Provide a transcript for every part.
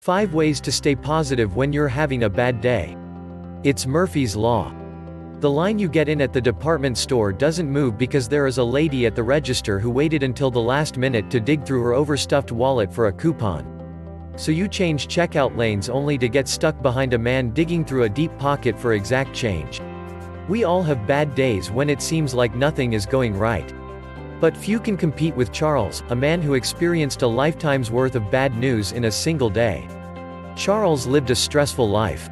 5 ways to stay positive when you're having a bad day. It's Murphy's Law. The line you get in at the department store doesn't move because there is a lady at the register who waited until the last minute to dig through her overstuffed wallet for a coupon. So you change checkout lanes only to get stuck behind a man digging through a deep pocket for exact change. We all have bad days when it seems like nothing is going right. But few can compete with Charles, a man who experienced a lifetime's worth of bad news in a single day. Charles lived a stressful life.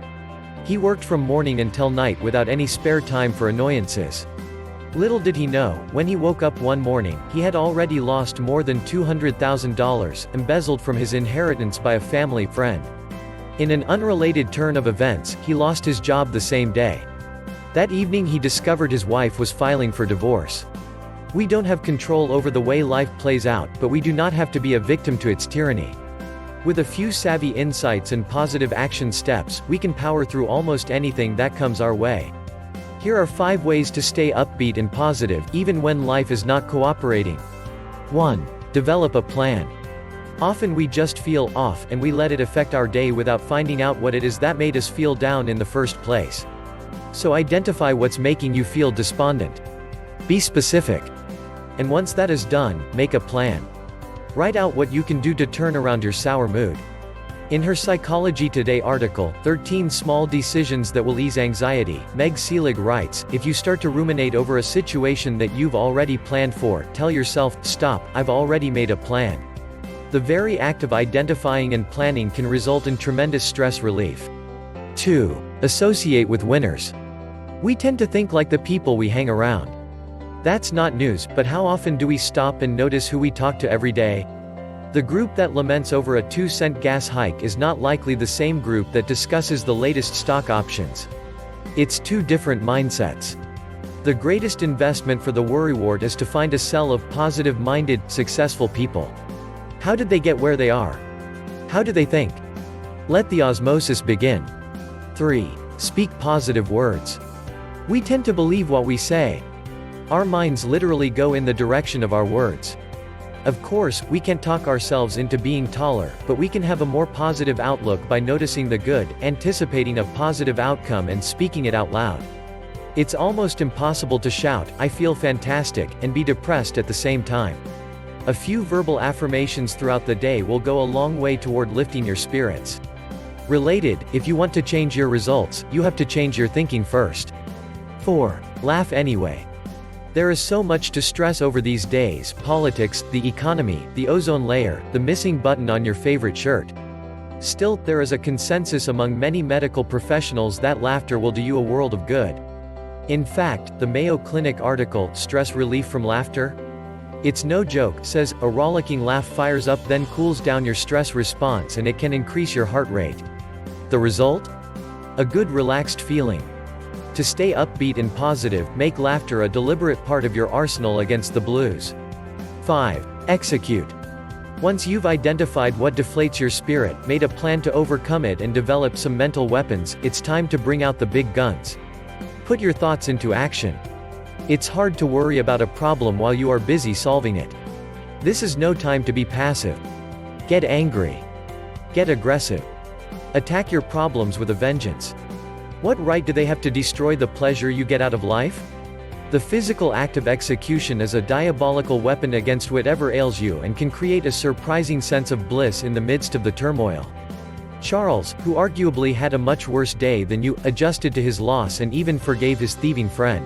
He worked from morning until night without any spare time for annoyances. Little did he know, when he woke up one morning, he had already lost more than $200,000, embezzled from his inheritance by a family friend. In an unrelated turn of events, he lost his job the same day. That evening he discovered his wife was filing for divorce. We don't have control over the way life plays out, but we do not have to be a victim to its tyranny. With a few savvy insights and positive action steps, we can power through almost anything that comes our way. Here are 5 ways to stay upbeat and positive, even when life is not cooperating. 1. Develop a plan. Often we just feel off, and we let it affect our day without finding out what it is that made us feel down in the first place. So identify what's making you feel despondent. Be specific. And once that is done, make a plan. Write out what you can do to turn around your sour mood. In her Psychology Today article, 13 Small Decisions That Will Ease Anxiety, Meg Selig writes, if you start to ruminate over a situation that you've already planned for, tell yourself, stop, I've already made a plan. The very act of identifying and planning can result in tremendous stress relief. 2. Associate with winners. We tend to think like the people we hang around. That's not news, but how often do we stop and notice who we talk to every day? The group that laments over a 2-cent gas hike is not likely the same group that discusses the latest stock options. It's 2 different mindsets. The greatest investment for the worrywart is to find a cell of positive-minded, successful people. How did they get where they are? How do they think? Let the osmosis begin. 3. Speak positive words. We tend to believe what we say. Our minds literally go in the direction of our words. Of course, we can't talk ourselves into being taller, but we can have a more positive outlook by noticing the good, anticipating a positive outcome and speaking it out loud. It's almost impossible to shout, "I feel fantastic," and be depressed at the same time. A few verbal affirmations throughout the day will go a long way toward lifting your spirits. Related, if you want to change your results, you have to change your thinking first. 4. Laugh anyway. There is so much to stress over these days: politics, the economy, the ozone layer, the missing button on your favorite shirt. Still, there is a consensus among many medical professionals that laughter will do you a world of good. In fact, the Mayo Clinic article, Stress Relief from Laughter? It's no joke, says, a rollicking laugh fires up then cools down your stress response and it can increase your heart rate. The result? A good relaxed feeling. To stay upbeat and positive, make laughter a deliberate part of your arsenal against the blues. 5. Execute. Once you've identified what deflates your spirit, made a plan to overcome it and develop some mental weapons, it's time to bring out the big guns. Put your thoughts into action. It's hard to worry about a problem while you are busy solving it. This is no time to be passive. Get angry. Get aggressive. Attack your problems with a vengeance. What right do they have to destroy the pleasure you get out of life? The physical act of execution is a diabolical weapon against whatever ails you and can create a surprising sense of bliss in the midst of the turmoil. Charles, who arguably had a much worse day than you, adjusted to his loss and even forgave his thieving friend.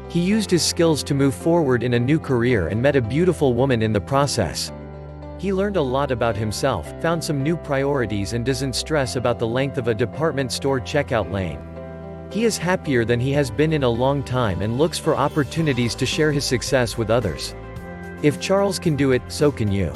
He used his skills to move forward in a new career and met a beautiful woman in the process. He learned a lot about himself, found some new priorities and doesn't stress about the length of a department store checkout lane. He is happier than he has been in a long time and looks for opportunities to share his success with others. If Charles can do it, so can you.